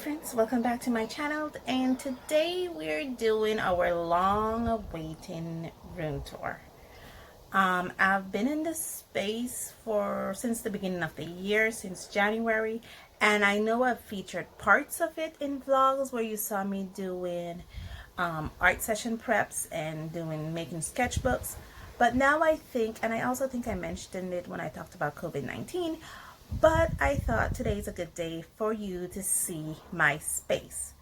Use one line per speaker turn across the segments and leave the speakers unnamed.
friends, welcome back to my channel, and today we're doing our long awaiting room tour. I've been in this space since the beginning of the year, since January, and I know I've featured parts of it in vlogs where you saw me doing art session preps and making sketchbooks. But now I think, and I also think I mentioned it when I talked about COVID-19, but I thought today is a good day for you to see my space.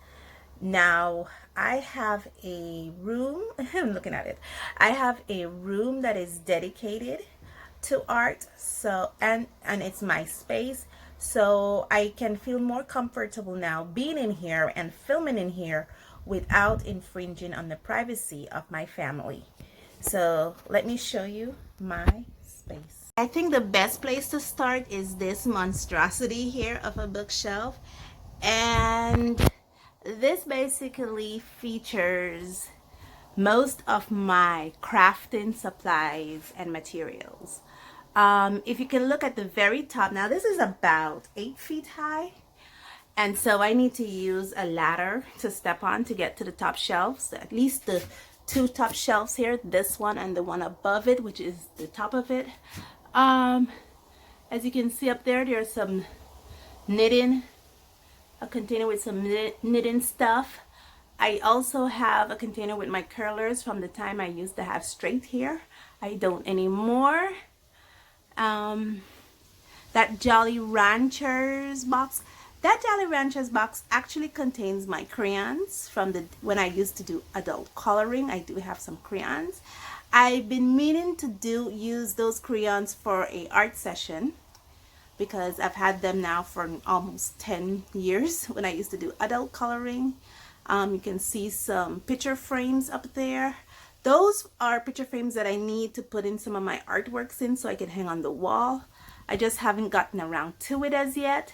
Now, I have a room, I'm looking at it. I have a room that is dedicated to art, so and it's my space, so I can feel more comfortable now being in here and filming in here without infringing on the privacy of my family. So let me show you my space. I think the best place to start is this monstrosity here of a bookshelf, and this basically features most of my crafting supplies and materials. If you can look at the very top, now this is about 8 feet high, and so I need to use a ladder to step on to get to the top shelves, at least the two top shelves here, this one and the one above it, which is the top of it. As you can see up there, there's some knitting, a container with some knitting stuff. I also have a container with my curlers from the time I used to have straight hair. I don't anymore. That Jolly Ranchers box. That Jolly Ranchers box actually contains my crayons from when I used to do adult coloring. I do have some crayons. I've been meaning to use those crayons for a art session because I've had them now for almost 10 years when I used to do adult coloring. You can see some picture frames up there. Those are picture frames that I need to put in some of my artworks in so I can hang on the wall. I just haven't gotten around to it as yet.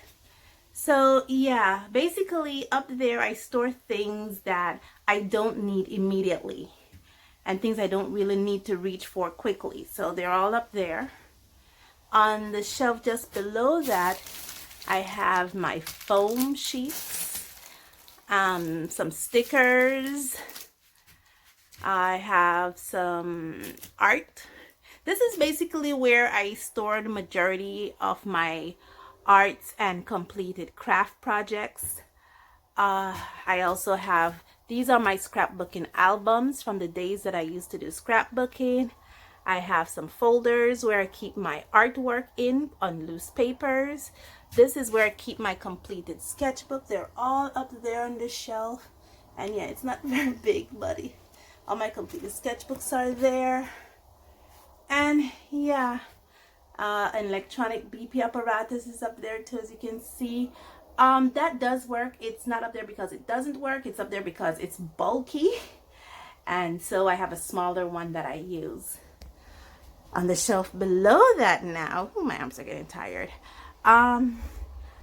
So yeah, basically up there I store things that I don't need immediately and things I don't really need to reach for quickly. So they're all up there. On the shelf just below that, I have my foam sheets, some stickers. I have some art. This is basically where I store the majority of my arts and completed craft projects. I also have, these are my scrapbooking albums from the days that I used to do scrapbooking. I have some folders where I keep my artwork in on loose papers. This is where I keep my completed sketchbook. They're all up there on the shelf. And yeah, it's not very big, buddy. All my completed sketchbooks are there. And yeah, an electronic BP apparatus is up there too, as you can see. That does work. It's not up there because it doesn't work. It's up there because it's bulky. And so I have a smaller one that I use. On the shelf below that now, my arms are getting tired.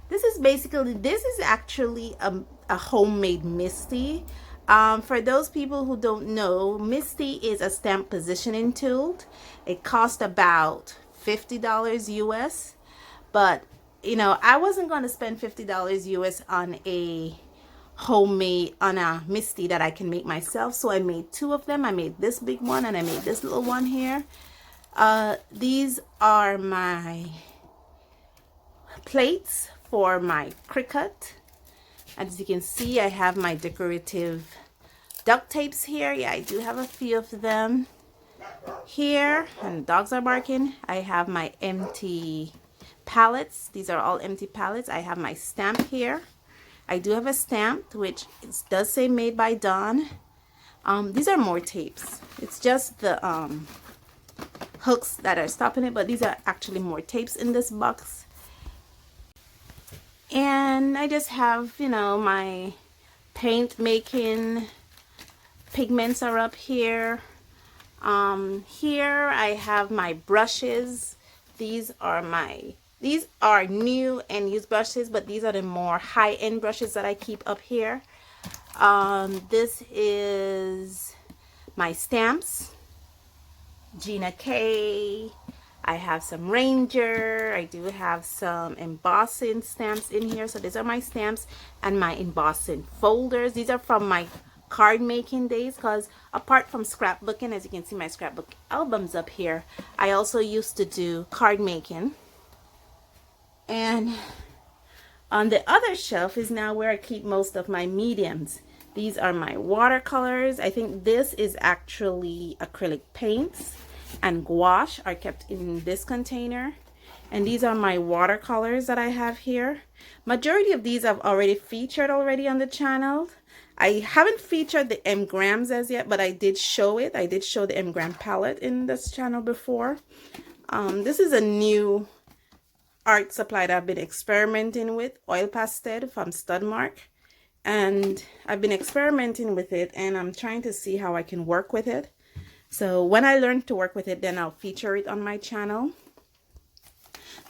This is actually a homemade MISTI. For those people who don't know, MISTI is a stamp positioning tool. It cost about $50 US, but you know, I wasn't going to spend $50 US on a MISTI that I can make myself, so I made two of them. I made this big one and I made this little one here. These are my plates for my Cricut. As you can see, I have my decorative duct tapes here. Yeah, I do have a few of them here, and the dogs are barking. I have my empty palettes. These are all empty palettes. I have my stamp here. I do have a stamp which does say made by Dawn. These are more tapes. It's just the hooks that are stopping it, but these are actually more tapes in this box. And I just have, you know, my paint making pigments are up here. Here I have my brushes. These are new and used brushes, but these are the more high-end brushes that I keep up here. This is my stamps, Gina K. I have some Ranger. I do have some embossing stamps in here. So these are my stamps and my embossing folders. These are from my card making days, because apart from scrapbooking, as you can see my scrapbook albums up here, I also used to do card making. And on the other shelf is now where I keep most of my mediums. These are my watercolors. I think this is actually acrylic paints, and gouache are kept in this container. And these are my watercolors that I have here. Majority of these I've already featured already on the channel. I haven't featured the M Grams as yet, but I did show it. I did show the M Gram palette in this channel before. This is a new art supply that I've been experimenting with, oil pastel from Studmark. And I've been experimenting with it, and I'm trying to see how I can work with it. So when I learn to work with it, then I'll feature it on my channel.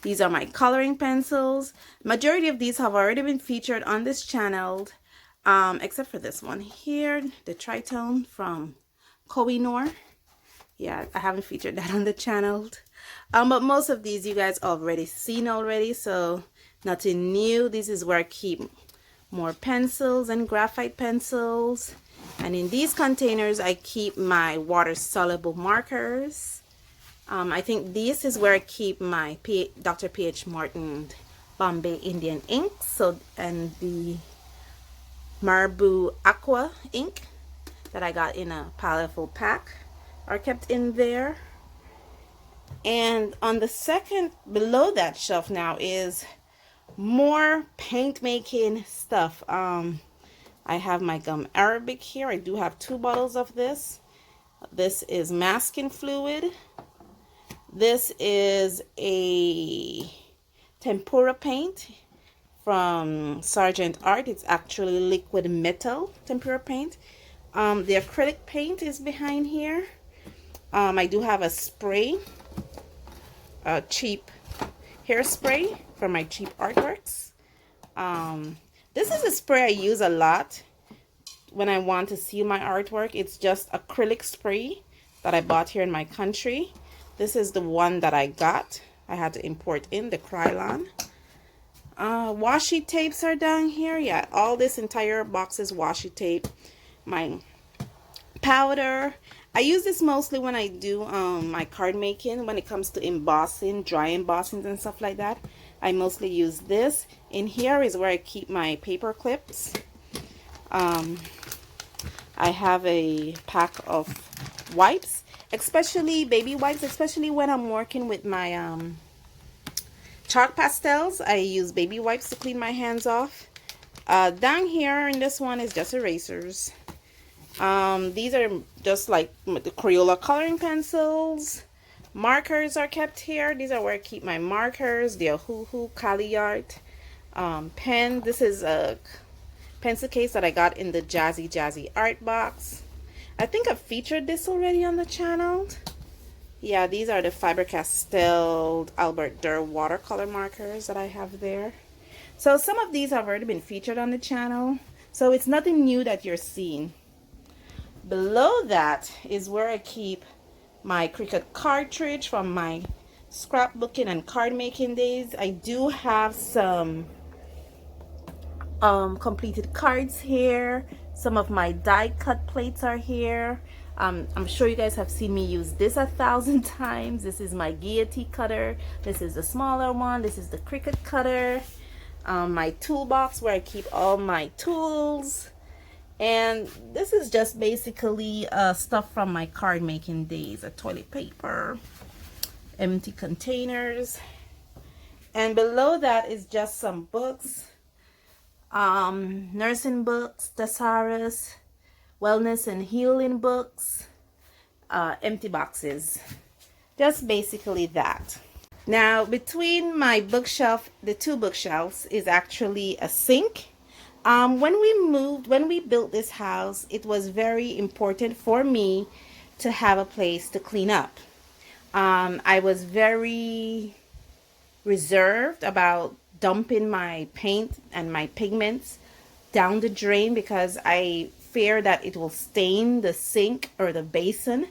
These are my coloring pencils. Majority of these have already been featured on this channel, except for this one here, the Tritone from Kohinoor. Yeah, I haven't featured that on the channel. But most of these you guys already seen already, so nothing new. This is where I keep more pencils and graphite pencils. And in these containers I keep my water soluble markers. I think this is where I keep my Dr. P.H. Martin Bombay Indian inks, so, and the Marabou Aqua ink that I got in a powerful pack are kept in there. And on the second below that shelf now is more paint making stuff. I have my gum arabic here. I do have 2 bottles of this. This is masking fluid. This is a tempera paint from Sargent Art. It's actually liquid metal tempera paint. The acrylic paint is behind here. I do have a spray, a cheap hairspray for my cheap artworks. This is a spray I use a lot when I want to seal my artwork. It's just acrylic spray that I bought here in my country. This is the one that I got. I had to import in the Krylon. Washi tapes are down here. Yeah, all this entire box is washi tape. My powder. I use this mostly when I do my card making. When it comes to embossing, dry embossings and stuff like that, I mostly use this. In here is where I keep my paper clips. I have a pack of wipes, especially baby wipes, especially when I'm working with my chalk pastels. I use baby wipes to clean my hands off. Down here in this one is just erasers. These are just like the Crayola coloring pencils. Markers are kept here. These are where I keep my markers. The Ohuhu Kali Art pen. This is a pencil case that I got in the Jazzy Art box. I think I've featured this already on the channel. Yeah, these are the Faber-Castell Albert Durr watercolor markers that I have there. So some of these have already been featured on the channel, so it's nothing new that you're seeing. Below that is where I keep my Cricut cartridge from my scrapbooking and card making days. I do have some completed cards here. Some of my die cut plates are here. I'm sure you guys have seen me use this 1,000 times. This is my Gaiety cutter. This is the smaller one. This is the Cricut cutter. My toolbox where I keep all my tools. And this is just basically stuff from my card making days. A toilet paper, empty containers, and below that is just some books, nursing books, thesaurus, wellness and healing books, empty boxes, just basically that. Now between my bookshelf, the 2 bookshelves, is actually a sink. When we built this house, it was very important for me to have a place to clean up. I was very reserved about dumping my paint and my pigments down the drain because I fear that it will stain the sink or the basin.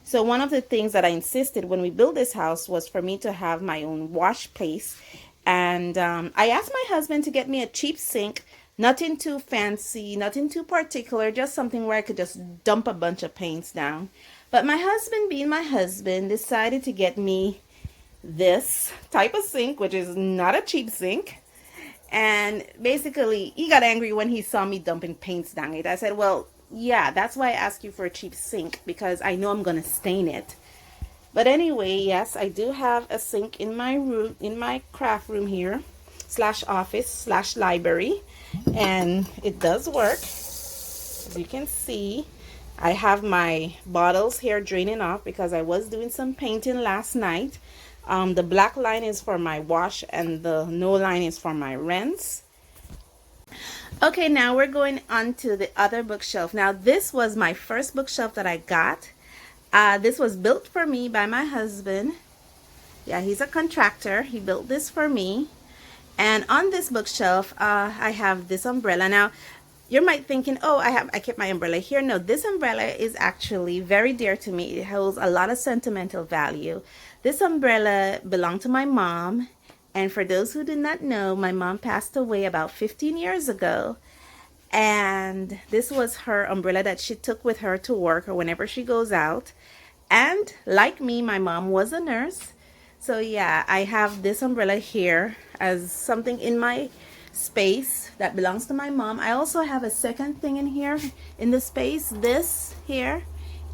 So one of the things that I insisted when we built this house was for me to have my own wash place. And I asked my husband to get me a cheap sink, nothing too fancy, nothing too particular, just something where I could just dump a bunch of paints down. But my husband, being my husband, decided to get me this type of sink, which is not a cheap sink. And basically, he got angry when he saw me dumping paints down it. I said, well, yeah, that's why I asked you for a cheap sink, because I know I'm going to stain it. But anyway, yes, I do have a sink in my room, in my craft room here, slash office, slash library. And it does work. As you can see, I have my bottles here draining off because I was doing some painting last night. The black line is for my wash and the no line is for my rinse. Okay, now we're going on to the other bookshelf. Now this was my first bookshelf that I got. This was built for me by my husband. Yeah, he's a contractor. He built this for me. And on this bookshelf, I have this umbrella. Now, you might thinking, oh, I kept my umbrella here. No, this umbrella is actually very dear to me. It holds a lot of sentimental value. This umbrella belonged to my mom. And for those who do not know, my mom passed away about 15 years ago. And this was her umbrella that she took with her to work or whenever she goes out. And like me, my mom was a nurse. So yeah, I have this umbrella here as something in my space that belongs to my mom. I also have a second thing in here in the space. This here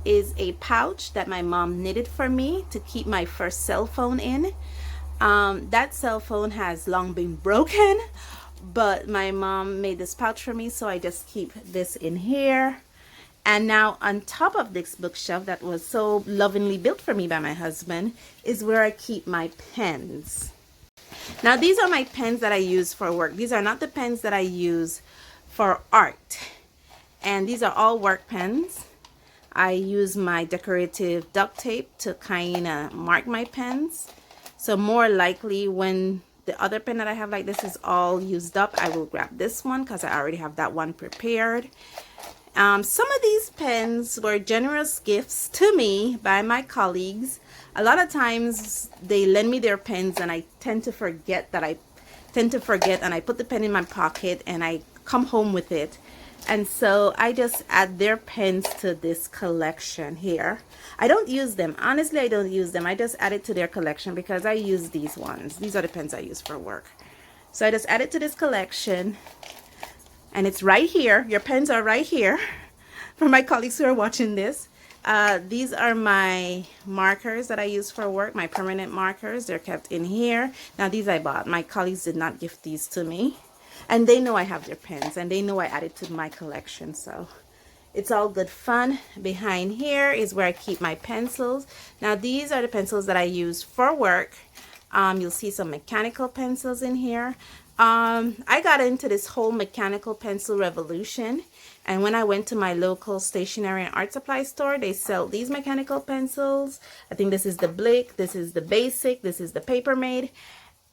is a pouch that my mom knitted for me to keep my first cell phone in. That cell phone has long been broken, but my mom made this pouch for me, so I just keep this in here. And now on top of this bookshelf that was so lovingly built for me by my husband is where I keep my pens. Now these are my pens that I use for work. These are not the pens that I use for art. And these are all work pens. I use my decorative duct tape to kind of mark my pens. So more likely when the other pen that I have like this is all used up, I will grab this one because I already have that one prepared. Some of these pens were generous gifts to me by my colleagues. A lot of times they lend me their pens and I tend to forget and I put the pen in my pocket and I come home with it. And so I just add their pens to this collection here. I don't use them. Honestly, I don't use them. I just add it to their collection because I use these ones. These are the pens I use for work. So I just add it to this collection. And it's right here. Your pens are right here for my colleagues who are watching this. These are my markers that I use for work, my permanent markers. They're kept in here. Now these I bought. My colleagues did not gift these to me. And they know I have their pens and they know I added to my collection. So it's all good fun. Behind here is where I keep my pencils. Now these are the pencils that I use for work. You'll see some mechanical pencils in here. I got into this whole mechanical pencil revolution, and when I went to my local stationery and art supply store, they sell these mechanical pencils. I think this is the Blick, this is the Basic, this is the Paper Made,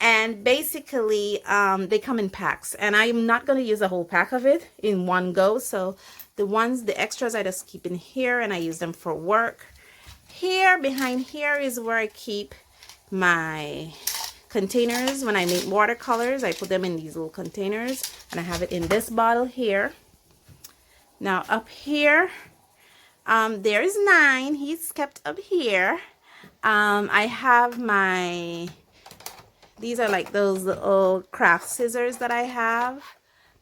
and basically they come in packs, and I'm not going to use a whole pack of it in one go. So the extras I just keep in here and I use them for work. Here behind here is where I keep my containers. When I make watercolors, I put them in these little containers, and I have it in this bottle here. Now up here, there is 9. He's kept up here. I have these are like those little craft scissors that I have.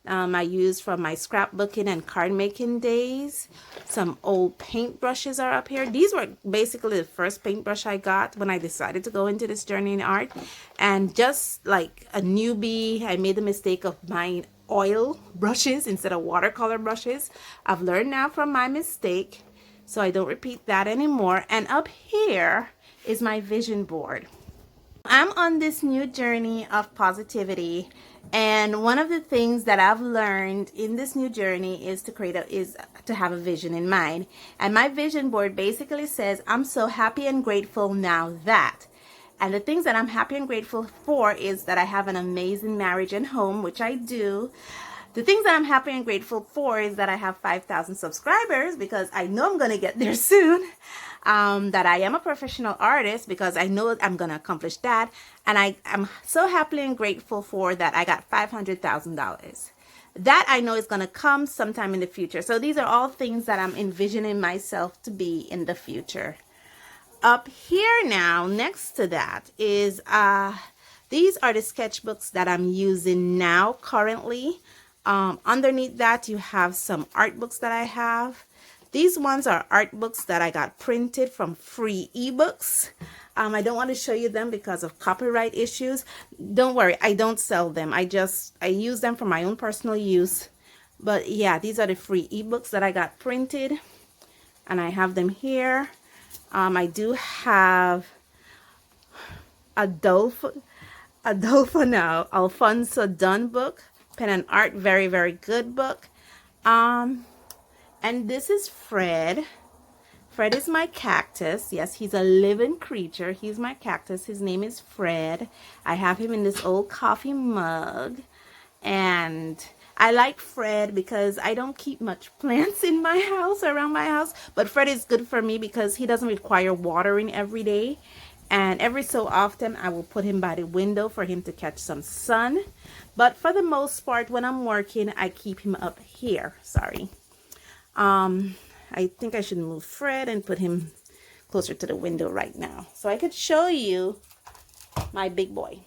I use from my scrapbooking and card making days. Some old paint brushes are up here. These were basically the first paintbrush I got when I decided to go into this journey in art. And just like a newbie, I made the mistake of buying oil brushes instead of watercolor brushes. I've learned now from my mistake, so I don't repeat that anymore. And up here is my vision board. I'm on this new journey of positivity, and one of the things that I've learned in this new journey is to have a vision in mind. And my vision board basically says, I'm so happy and grateful now that. And the things that I'm happy and grateful for is that I have an amazing marriage and home, which I do. The things that I'm happy and grateful for is that I have 5,000 subscribers, because I know I'm going to get there soon. that I am a professional artist, because I know I'm going to accomplish that. And I'm so happy and grateful for that. I got $500,000. That I know is going to come sometime in the future. So these are all things that I'm envisioning myself to be in the future. Up here now, next to that is, these are the sketchbooks that I'm using now currently. Underneath that, you have some art books that I have. These ones are art books that I got printed from free ebooks. I don't want to show you them because of copyright issues. Don't worry, I don't sell them. I use them for my own personal use. But yeah, these are the free ebooks that I got printed, and I have them here. I do have Alfonso Dunn book, Pen and Art, very, very good book. And this is Fred. Fred is my cactus. Yes, he's a living creature. He's my cactus. His name is Fred. I have him in this old coffee mug. And I like Fred because I don't keep much plants in my house, around my house. But Fred is good for me because he doesn't require watering every day. And every so often, I will put him by the window for him to catch some sun. But for the most part, when I'm working, I keep him up here. Sorry. I think I should move Fred and put him closer to the window right now, so I could show you my big boy.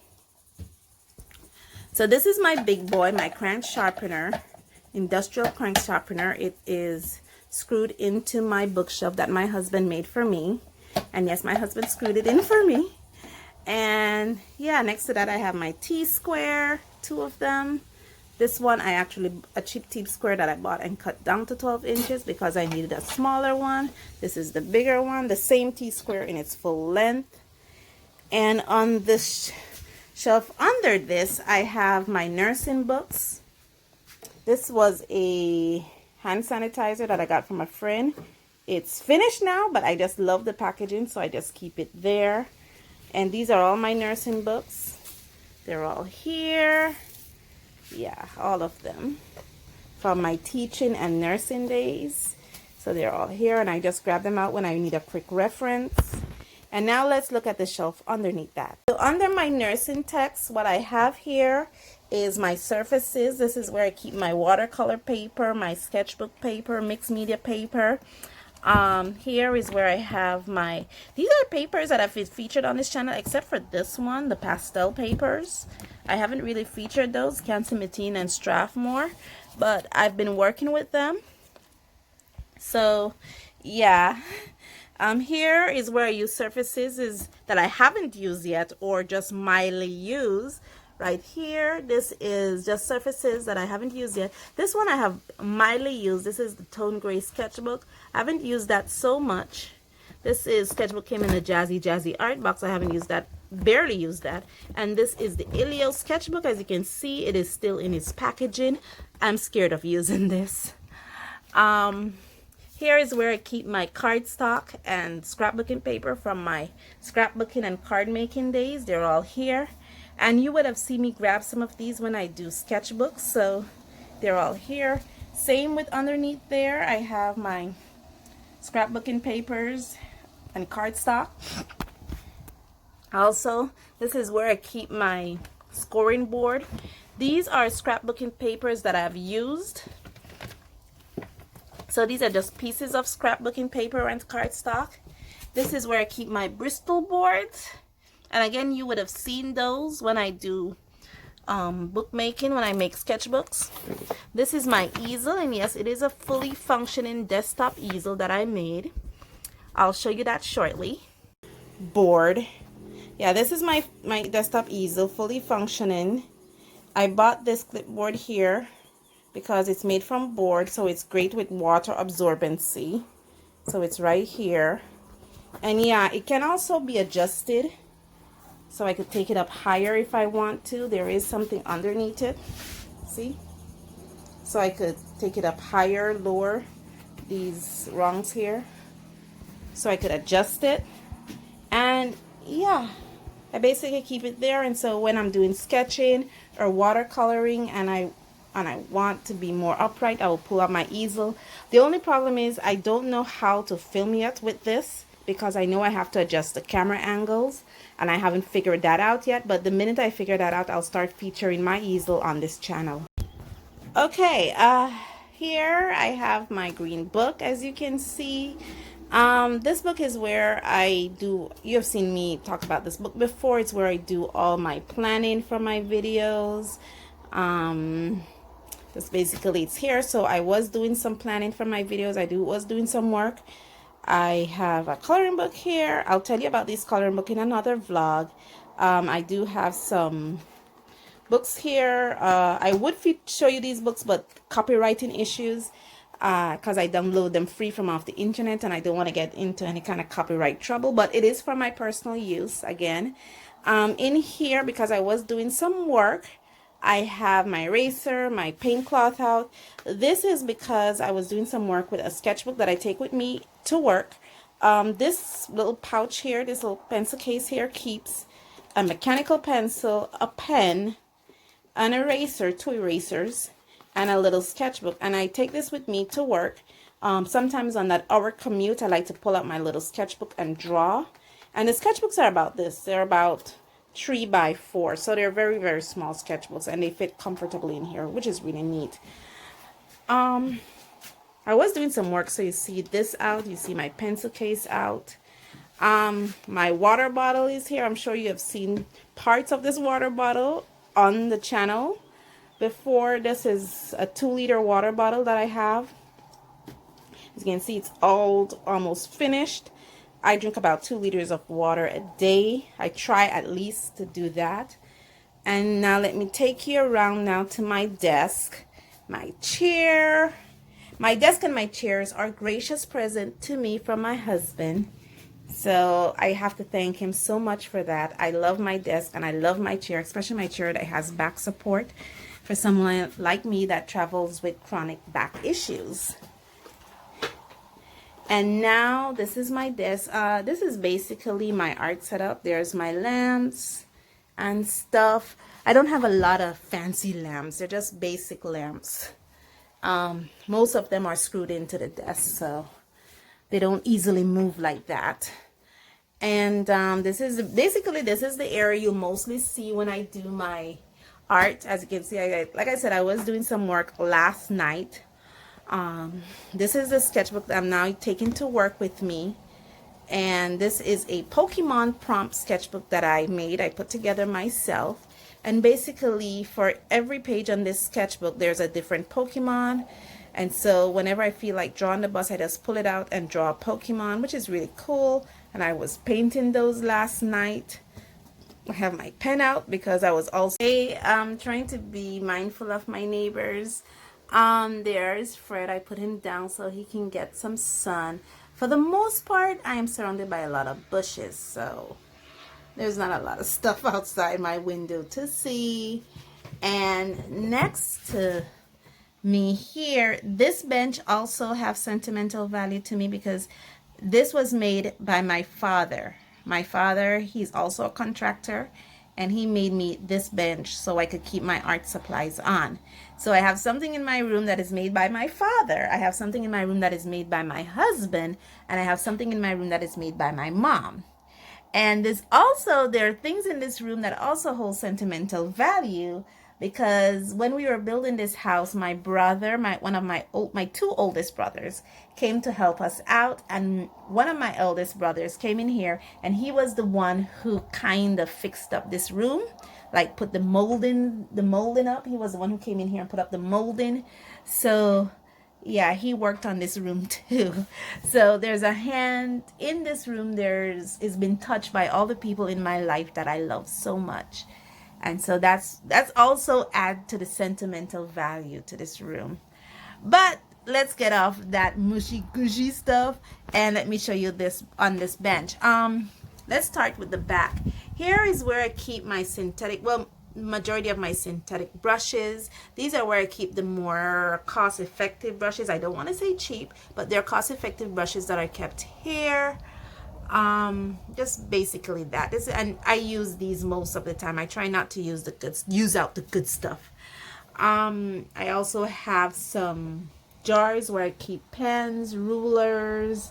So this is my big boy, my crank sharpener, industrial crank sharpener. It is screwed into my bookshelf that my husband made for me. And yes, my husband screwed it in for me. And yeah, next to that I have my T-square, 2 of them. This one, a cheap T-square that I bought and cut down to 12 inches because I needed a smaller one. This is the bigger one, the same T-square in its full length. And on this shelf under this, I have my nursing books. This was a hand sanitizer that I got from a friend. It's finished now, but I just love the packaging, so I just keep it there. And these are all my nursing books. They're all here. Yeah, all of them from my teaching and nursing days. So they're all here, and I just grab them out when I need a quick reference. And now let's look at the shelf underneath that. So under my nursing text, what I have here is my surfaces. This is where I keep my watercolor paper, my sketchbook paper, mixed media paper. Here is where I have these are papers that I've featured on this channel, except for this one, the pastel papers. I haven't really featured those, Canson-Mateen and Strathmore, but I've been working with them. So yeah, here is where I use surfaces that I haven't used yet or just mildly use. Right here, this is just surfaces that I haven't used yet. This one I have mildly used. This is the Tone Gray sketchbook. I haven't used that so much. This is sketchbook, came in a jazzy art box. I haven't used that, barely used that. And this is the Ilio sketchbook. As you can see, it is still in its packaging. I'm scared of using this. Here is where I keep my cardstock and scrapbooking paper from my scrapbooking and card making days. They're all here. And you would have seen me grab some of these when I do sketchbooks, so they're all here. Same with underneath there, I have my scrapbooking papers and cardstock. Also, this is where I keep my scoring board. These are scrapbooking papers that I've used. So these are just pieces of scrapbooking paper and cardstock. This is where I keep my Bristol boards. And again, you would have seen those when I do bookmaking, when I make sketchbooks. This is my easel, and yes, it is a fully functioning desktop easel that I made. I'll show you that shortly. Board. Yeah, this is my desktop easel, fully functioning. I bought this clipboard here because it's made from board, so it's great with water absorbency. So it's right here. And yeah, it can also be adjusted. So I could take it up higher if I want to. There is something underneath it. See? So I could take it up higher, lower these rungs here. So I could adjust it. And yeah, I basically keep it there. And so when I'm doing sketching or watercoloring and I want to be more upright, I will pull out my easel. The only problem is I don't know how to film yet with this, because I know I have to adjust the camera angles, and I haven't figured that out yet. But the minute I figure that out, I'll start featuring my easel on this channel. Okay, here I have my green book, as you can see. This book is where you have seen me talk about this book before. It's where I do all my planning for my videos. That's basically it's here. So I was doing some planning for my videos. was doing some work. I have a coloring book here. I'll tell you about this coloring book in another vlog. I do have some books here. I would show you these books, but copywriting issues, because I download them free from off the internet, and I don't want to get into any kind of copyright trouble, but it is for my personal use again. In here, because I was doing some work, I have my eraser, my paint cloth out. This is because I was doing some work with a sketchbook that I take with me to work. This little pouch here, this little pencil case here, keeps a mechanical pencil, a pen, an eraser, 2 erasers, and a little sketchbook. And I take this with me to work. Sometimes on that hour commute, I like to pull out my little sketchbook and draw. And the sketchbooks are about this. They're about 3 by 4, so they're very, very small sketchbooks, and they fit comfortably in here, which is really neat. I was doing some work, so you see this out, you see my pencil case out. My water bottle is here. I'm sure you have seen parts of this water bottle on the channel before. This is a 2-liter water bottle that I have. As you can see, it's almost finished. I drink about 2 liters of water a day. I try at least to do that. And now let me take you around now to my desk, my chair. My desk and my chairs are a gracious present to me from my husband. So I have to thank him so much for that. I love my desk and I love my chair, especially my chair that has back support for someone like me that travels with chronic back issues. And now this is my desk. This is basically my art setup. There's my lamps and stuff. I don't have a lot of fancy lamps. They're just basic lamps. Most of them are screwed into the desk, so they don't easily move like that. And this is the area you mostly see when I do my art. As you can see, like I said, I was doing some work last night. This is the sketchbook that I'm now taking to work with me, and this is a Pokemon prompt sketchbook that I made. I put together myself, and basically for every page on this sketchbook there's a different Pokemon. And so whenever I feel like drawing the bus, I just pull it out and draw a Pokemon, which is really cool. And I was painting those last night. I have my pen out because I was also trying to be mindful of my neighbors. There's Fred. I put him down so he can get some sun. For the most part, I am surrounded by a lot of bushes, so there's not a lot of stuff outside my window to see. And next to me here, this bench also have sentimental value to me because this was made by my father. My father, he's also a contractor, and he made me this bench so I could keep my art supplies on. So I have something in my room that is made by my father. I have something in my room that is made by my husband, and I have something in my room that is made by my mom. And there are things in this room that also hold sentimental value, because when we were building this house, my brother, my 2 oldest brothers came to help us out, and one of my eldest brothers came in here, and he was the one who kind of fixed up this room, like put the molding up. He was the one who came in here and put up the molding. So yeah, he worked on this room too. So there's a hand in this room. It's been touched by all the people in my life that I love so much. And so that's also add to the sentimental value to this room. But let's get off that mushy gushy stuff and let me show you this on this bench. Let's start with the back. Here is where I keep my majority of my synthetic brushes. These are where I keep the more cost-effective brushes. I don't want to say cheap, but they're cost-effective brushes that I kept here. Just basically that. And I use these most of the time. I try not to use out the good stuff. I also have some jars where I keep pens, rulers,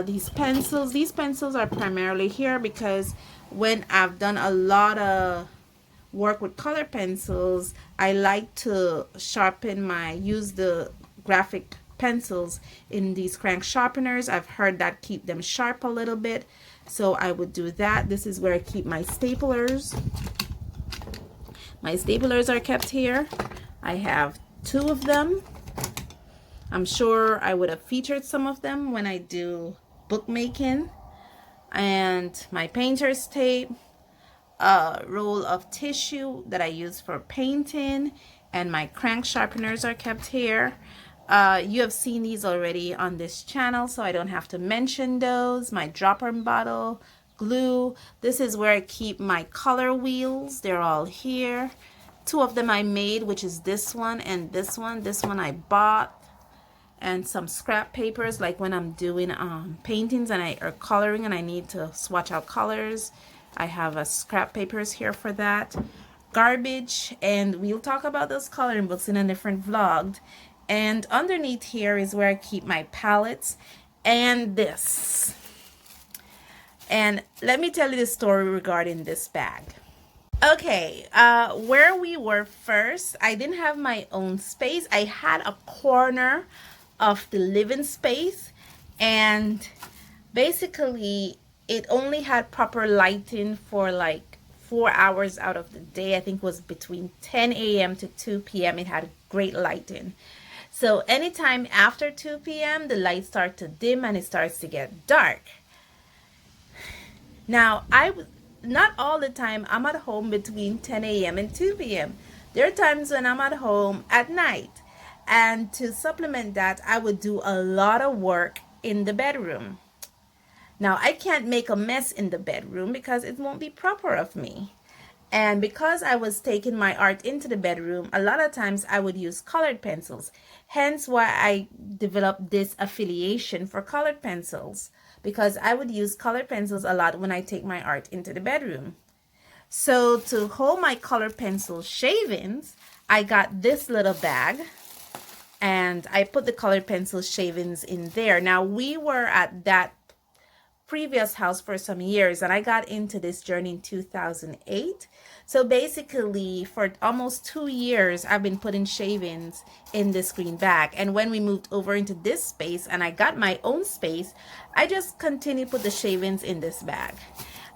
These pencils are primarily here because when I've done a lot of work with color pencils, I like to use the graphic pencils in these crank sharpeners. I've heard that keep them sharp a little bit, so I would do that. This is where I keep my staplers. My staplers are kept here. I have 2 of them. I'm sure I would have featured some of them when I do bookmaking. And my painter's tape, a roll of tissue that I use for painting, and my crank sharpeners are kept here. You have seen these already on this channel, so I don't have to mention those. My dropper bottle, glue. This is where I keep my color wheels. They're all here. 2 of them I made, which is this one and this one. This one I bought. And some scrap papers, like when I'm doing paintings or coloring and I need to swatch out colors. I have scrap papers here for that. Garbage, and we'll talk about those coloring books in a different vlog. And underneath here is where I keep my palettes and this. And let me tell you the story regarding this bag. Okay, where we were first, I didn't have my own space. I had a corner of the living space, and basically it only had proper lighting for like 4 hours out of the day. I think it was between 10 a.m. to 2 p.m. It had great lighting. So anytime after 2 p.m. the lights start to dim and it starts to get dark. Now not all the time I'm at home between 10 a.m. and 2 p.m. There are times when I'm at home at night. And to supplement that, I would do a lot of work in the bedroom. Now, I can't make a mess in the bedroom because it won't be proper of me. And because I was taking my art into the bedroom, a lot of times I would use colored pencils. Hence why I developed this affiliation for colored pencils, because I would use colored pencils a lot when I take my art into the bedroom. So to hold my colored pencil shavings, I got this little bag. And I put the colored pencil shavings in there. Now, we were at that previous house for some years, and I got into this journey in 2008. So basically, for almost 2 years, I've been putting shavings in this green bag. And when we moved over into this space and I got my own space, I just continued to put the shavings in this bag.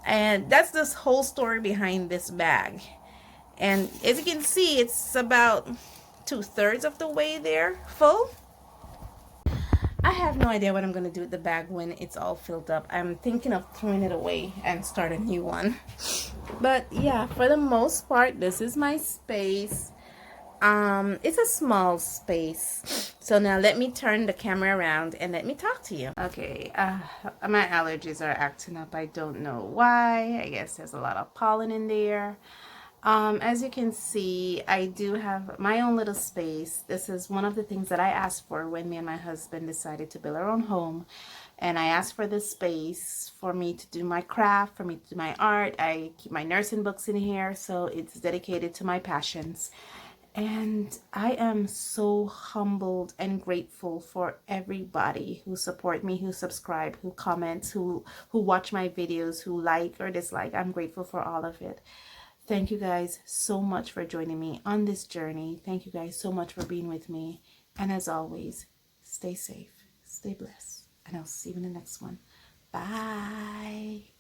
And that's this whole story behind this bag. And as you can see, it's about 2/3 of the way there full. I have no idea what I'm going to do with the bag when it's all filled up. I'm thinking of throwing it away and start a new one. But yeah, for the most part, this is my space. It's a small space. So now let me turn the camera around and let me talk to you. Okay, my allergies are acting up. I don't know why. I guess there's a lot of pollen in there. As you can see, I do have my own little space. This is one of the things that I asked for when me and my husband decided to build our own home. And I asked for this space for me to do my craft, for me to do my art. I keep my nursing books in here, so it's dedicated to my passions. And I am so humbled and grateful for everybody who support me, who subscribe, who comments, who watch my videos, who like or dislike. I'm grateful for all of it. Thank you guys so much for joining me on this journey. Thank you guys so much for being with me. And as always, stay safe, stay blessed, and I'll see you in the next one. Bye.